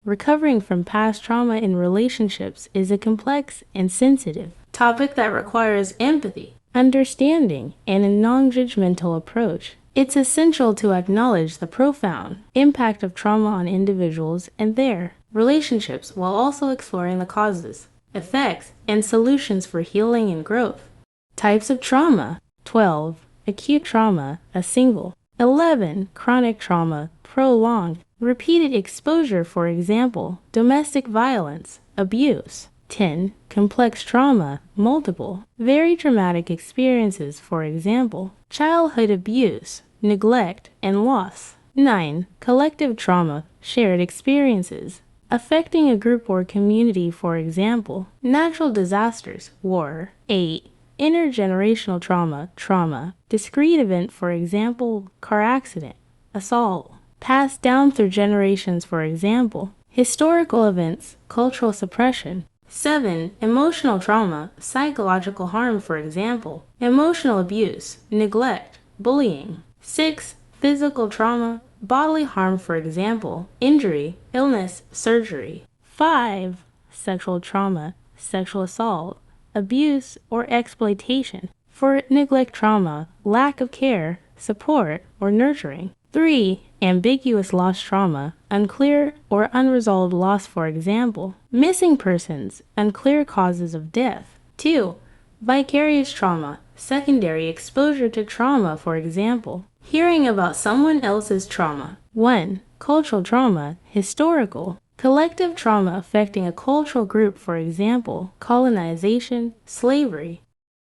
Recovering from past trauma in relationships is a complex and sensitive topic that requires empathy, understanding, and a non-judgmental approach. It's essential to acknowledge the profound impact of trauma on individuals and their relationships while also exploring the causes, effects, and solutions for healing and growth. Types of trauma: 12. Acute trauma, a single. 11. Chronic trauma, prolonged. Repeated exposure, for example, domestic violence, abuse. 10. Complex trauma, multiple. Very traumatic experiences, for example, childhood abuse, neglect, and loss. 9. Collective trauma, shared experiences, affecting a group or community, for example, natural disasters, war. 8. Intergenerational trauma, discrete event, for example, car accident, assault, passed down through generations, for example, historical events, cultural suppression. 7. Emotional trauma, psychological harm, for example, emotional abuse, neglect, bullying. 6. Physical trauma, bodily harm, for example, injury, illness, surgery. 5. Sexual trauma, sexual assault, abuse, or exploitation. For neglect trauma, lack of care, support, or nurturing. 3. Ambiguous loss trauma, unclear or unresolved loss, for example, missing persons, unclear causes of death. 2. Vicarious trauma, secondary exposure to trauma, for example, hearing about someone else's trauma. 1. Cultural trauma, historical, collective trauma affecting a cultural group, for example, colonization, slavery.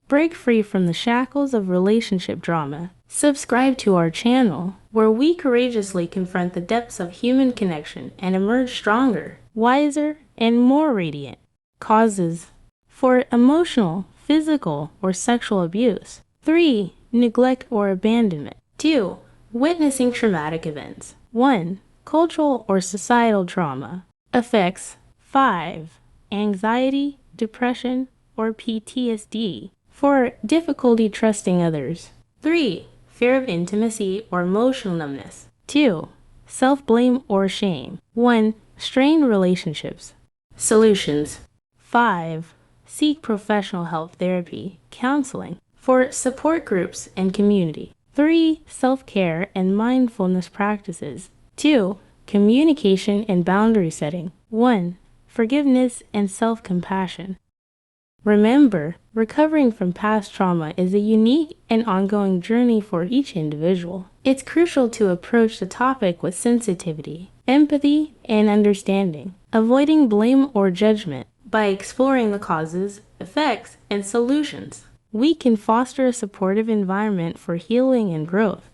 Break free from the shackles of relationship drama. Subscribe to our channel, where we courageously confront the depths of human connection and emerge stronger, wiser, and more radiant. Causes: for emotional, physical, or sexual abuse. 3. Neglect or abandonment. 2. Witnessing traumatic events. 1. Cultural or societal trauma. Effects: 5. Anxiety, depression, or PTSD. For difficulty trusting others. 3. Fear of intimacy or emotional numbness. 2. Self-blame or shame. 1. Strained relationships. Solutions: 5. Seek professional help, therapy, counseling, for support groups and community. 3. Self-care and mindfulness practices. 2. Communication and boundary setting. 1. Forgiveness and self-compassion. Remember, recovering from past trauma is a unique and ongoing journey for each individual. It's crucial to approach the topic with sensitivity, empathy, and understanding, avoiding blame or judgment. By exploring the causes, effects, and solutions, we can foster a supportive environment for healing and growth.